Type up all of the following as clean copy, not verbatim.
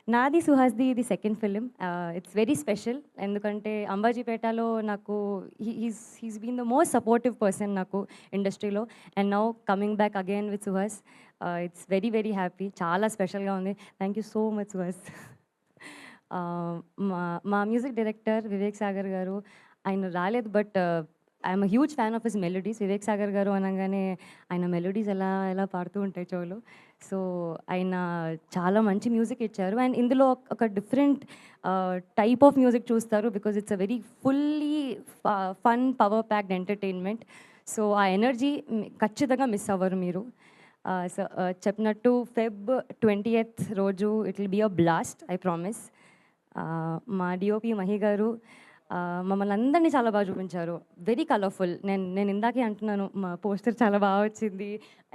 నాది సుహాస్ది ఇది second film. It's very special ఎందుకంటే అంబాజీపేటలో నాకు he's been the most supportive person నాకు ఇండస్ట్రీలో. And now coming back again with Suhas, it's very very happy. చాలా స్పెషల్గా ఉంది. Thank you so much Suhas. మా మ్యూజిక్ డైరెక్టర్ వివేక్ సాగర్ గారు, ఆయన రాలేదు but I'm a huge fan of his melodies. Vivek Sagar garu అనగానే ఆయన మెలోడీస్ ఎలా ఎలా పాడుతూ ఉంటాయి చెవులు. సో ఆయన చాలా మంచి మ్యూజిక్ ఇచ్చారు. అండ్ ఇందులో ఒక డిఫరెంట్ టైప్ ఆఫ్ మ్యూజిక్ చూస్తారు because it's a very fully fun power packed entertainment. So ఆ ఎనర్జీ ఖచ్చితంగా మిస్ అవ్వరు మీరు. సో చెప్పినట్టు Feb 20th రోజు it will be a blast, I promise. మా డిఓపి మహి గారు మమ్మల్ని అందరినీ చాలా బాగా చూపించారు. Very colourful. నేను ఇందాకే అంటున్నాను, మా పోస్టర్ చాలా బాగా వచ్చింది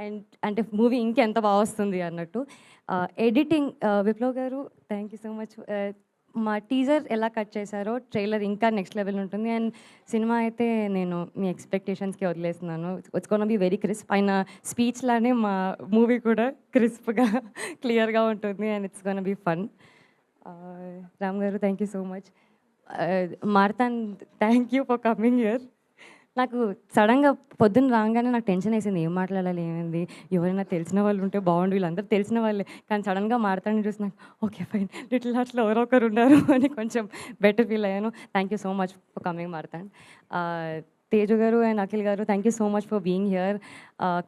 అండ్ అంటే మూవీ ఇంకెంత బాగా వస్తుంది అన్నట్టు. Editing Viplav garu, thank you so much. మా టీజర్ ఎలా కట్ చేశారో ట్రైలర్ ఇంకా నెక్స్ట్ లెవెల్ ఉంటుంది. అండ్ సినిమా అయితే నేను మీ ఎక్స్పెక్టేషన్స్కి వదిలేస్తున్నాను. It's gonna be very crisp. ఆయన స్పీచ్ లానే మా మూవీ కూడా క్రిస్ప్గా క్లియర్గా ఉంటుంది and it's gonna be fun. Ram garu, thank you so much. Marthan, thank you for coming here. నాకు సడన్గా పొద్దున్న రాగానే నాకు టెన్షన్ వేసింది, ఏం మాట్లాడాలి ఏమైంది, ఎవరైనా తెలిసిన వాళ్ళు ఉంటే బాగుండు, వీళ్ళందరూ తెలిసిన వాళ్ళే. కానీ సడన్గా మార్తాన్ని చూసి నాకు ఓకే ఫైన్, లిటిల్ హార్ట్స్లో ఎవరో ఒకరు ఉన్నారు అని కొంచెం బెటర్ ఫీల్ అయ్యాను. Thank you so much for coming Marthan. Teju garu and Akhil garu, thank you so much for being here.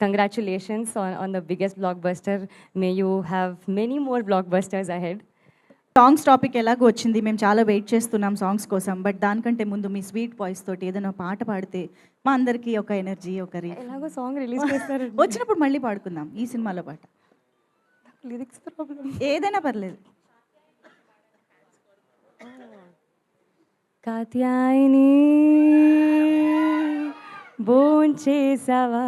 Congratulations on the biggest blockbuster. May you have many more blockbusters ahead. Songs topic ఎలాగో వచ్చింది, మేము చాలా wait చేస్తున్నాం songs కోసం. But దానికంటే ముందు మీ sweet voice తోటి ఏదైనా పాట పాడితే మా అందరికీ ఒక ఎనర్జీ, ఒక ఎలాగో సాంగ్ రిలీజ్ చేస్తారు, వచ్చినప్పుడు మళ్ళీ పాడుకుందాం ఈ సినిమాలో పాట. లిరిక్స్ ప్రాబ్లం, ఏదైనా పర్లేదు. కాత్యాయని భోంచేసావా,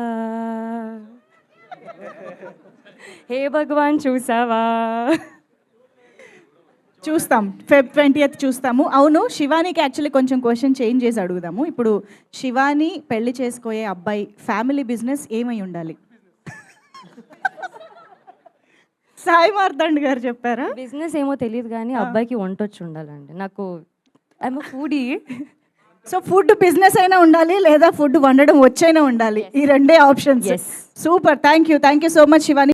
హే భగవాన్ చూసావా. చూస్తాం, Feb 20th చూస్తాము. అవును, శివానికి యాక్చువల్లీ కొంచెం క్వశ్చన్ చేంజ్ చేసి అడుగుదాము. ఇప్పుడు శివాని పెళ్లి చేసుకోయే అబ్బాయి ఫ్యామిలీ బిజినెస్ ఏమై ఉండాలి? సాయి మార్తాండ్ గారు చెప్పారా? బిజినెస్ ఏమో తెలియదు కానీ అబ్బాయికి వంటొచ్చి ఉండాలండి. నాకు I'm foodie. So food business అయినా ఉండాలి లేదా ఫుడ్ వండడం వచ్చైనా ఉండాలి, ఈ రెండే options. Super, thank you so much Shivani.